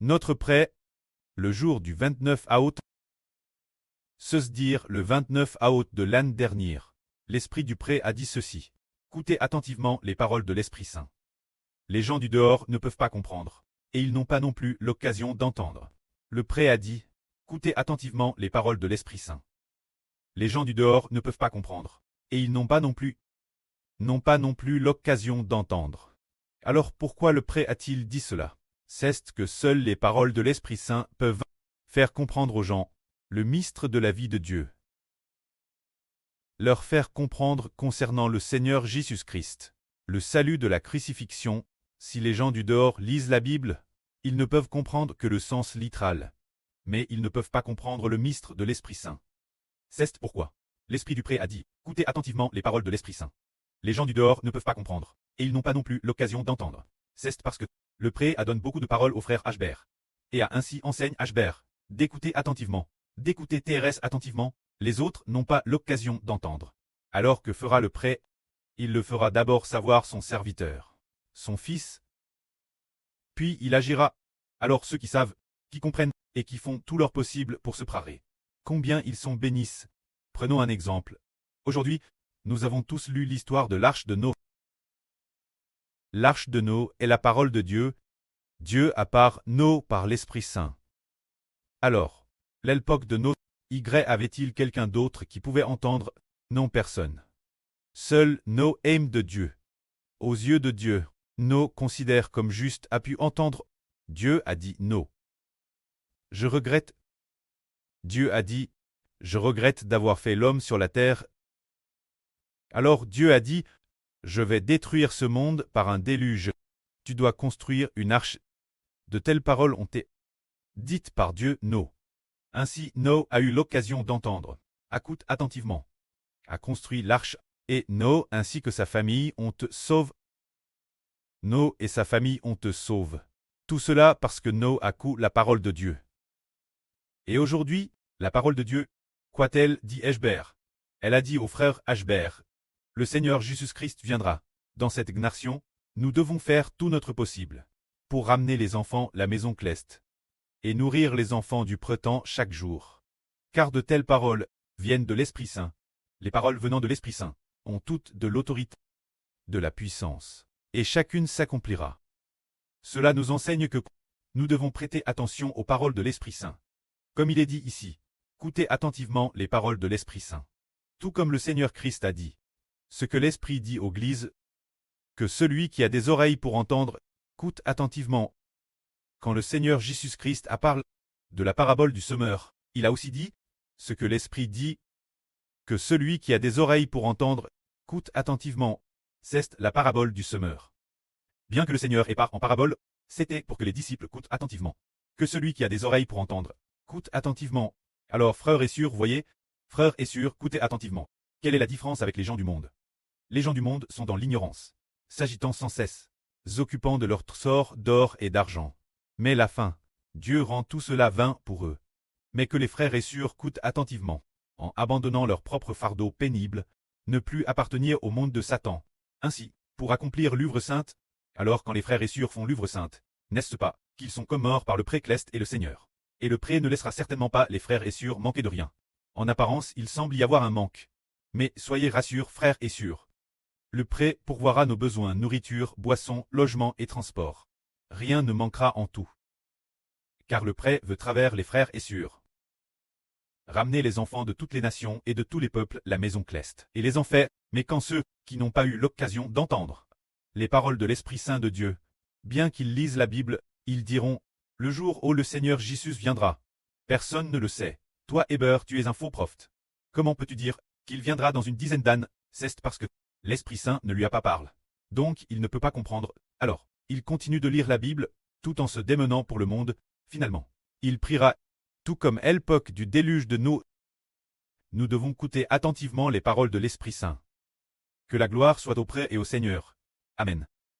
Notre prêt, le jour du 29 août, se dire le 29 août de l'année dernière. L'esprit du prêt a dit ceci. Écoutez attentivement les paroles de l'Esprit Saint. Les gens du dehors ne peuvent pas comprendre, et ils n'ont pas non plus l'occasion d'entendre. Le prêt a dit, écoutez attentivement les paroles de l'Esprit Saint. Les gens du dehors ne peuvent pas comprendre, et ils n'ont pas non plus l'occasion d'entendre. Alors pourquoi le prêt a-t-il dit cela? C'est que seules les paroles de l'Esprit Saint peuvent faire comprendre aux gens le mystère de la vie de Dieu. Leur faire comprendre concernant le Seigneur Jésus-Christ, le salut de la crucifixion. Si les gens du dehors lisent la Bible, ils ne peuvent comprendre que le sens littéral, mais ils ne peuvent pas comprendre le mystère de l'Esprit Saint. C'est pourquoi l'Esprit du prêt a dit, écoutez attentivement les paroles de l'Esprit Saint. Les gens du dehors ne peuvent pas comprendre, et ils n'ont pas non plus l'occasion d'entendre. C'est parce que le prêt donne beaucoup de paroles au frère Hbert, et a ainsi enseigne Hbert d'écouter attentivement, d'écouter TRS attentivement. Les autres n'ont pas l'occasion d'entendre. Alors que fera le prêt? Il le fera d'abord savoir son serviteur, son fils, puis il agira. Alors ceux qui savent, qui comprennent, et qui font tout leur possible pour se préparer. Combien ils sont bénis. Prenons un exemple. Aujourd'hui, nous avons tous lu l'histoire de l'arche de Noé. L'arche de Noé est la parole de Dieu. Dieu a par Noé par l'Esprit Saint. Alors, l'époque de Noé, avait-il quelqu'un d'autre qui pouvait entendre? Non, personne. Seul Noé aime de Dieu. Aux yeux de Dieu, Noé considère comme juste a pu entendre. Dieu a dit Noé. Je regrette. Dieu a dit, je regrette d'avoir fait l'homme sur la terre. Alors Dieu a dit, je vais détruire ce monde par un déluge. Tu dois construire une arche. De telles paroles ont été dites par Dieu Noé. Ainsi Noé a eu l'occasion d'entendre. Écoute attentivement. A construit l'arche, et Noé ainsi que sa famille ont te sauve. Noé et sa famille ont te sauve. Tout cela parce que Noé a cru la parole de Dieu. Et aujourd'hui, la parole de Dieu, quoi-t-elle dit Hbert? Elle a dit au frère Hbert, le Seigneur Jésus-Christ viendra. Dans cette nation, nous devons faire tout notre possible pour ramener les enfants à la maison Cleste et nourrir les enfants du printemps chaque jour. Car de telles paroles viennent de l'Esprit Saint. Les paroles venant de l'Esprit Saint ont toutes de l'autorité, de la puissance, et chacune s'accomplira. Cela nous enseigne que nous devons prêter attention aux paroles de l'Esprit Saint. Comme il est dit ici, écoutez attentivement les paroles de l'Esprit Saint. Tout comme le Seigneur Christ a dit, ce que l'Esprit dit aux églises, que celui qui a des oreilles pour entendre, écoute attentivement. Quand le Seigneur Jésus-Christ a parlé de la parabole du semeur, il a aussi dit, ce que l'Esprit dit, que celui qui a des oreilles pour entendre, écoute attentivement. C'est la parabole du semeur. Bien que le Seigneur ait parlé en parabole, c'était pour que les disciples écoutent attentivement. Que celui qui a des oreilles pour entendre, écoute attentivement. Alors frères et sœurs, voyez, frères et sœurs, écoutez attentivement. Quelle est la différence avec les gens du monde? Les gens du monde sont dans l'ignorance, s'agitant sans cesse, s'occupant de leur trésor d'or et d'argent. Mais la fin, Dieu rend tout cela vain pour eux. Mais que les frères et sœurs écoutent attentivement, en abandonnant leur propre fardeau pénible, ne plus appartenir au monde de Satan. Ainsi, pour accomplir l'œuvre sainte, alors quand les frères et sœurs font l'œuvre sainte, n'est-ce pas, qu'ils sont comme morts par le pré Cleste et le Seigneur? Et le pré ne laissera certainement pas les frères et sœurs manquer de rien. En apparence, il semble y avoir un manque. Mais soyez rassurés, frères et sœurs. Le pré pourvoira nos besoins, nourriture, boisson, logement et transport. Rien ne manquera en tout. Car le pré veut travers les frères et sœurs ramener les enfants de toutes les nations et de tous les peuples la maison Cleste. Et les en fait, mais quand ceux qui n'ont pas eu l'occasion d'entendre les paroles de l'Esprit Saint de Dieu, bien qu'ils lisent la Bible, ils diront, le jour où le Seigneur Jésus viendra. Personne ne le sait. Toi, Hbert, tu es un faux prophète. Comment peux-tu dire qu'il viendra dans une dizaine d'années? C'est parce que l'Esprit Saint ne lui a pas parlé. Donc il ne peut pas comprendre. Alors, il continue de lire la Bible, tout en se démenant pour le monde. Finalement, il priera, tout comme à l'époque du déluge de Noé. Nous devons écouter attentivement les paroles de l'Esprit Saint. Que la gloire soit auprès et au Seigneur. Amen.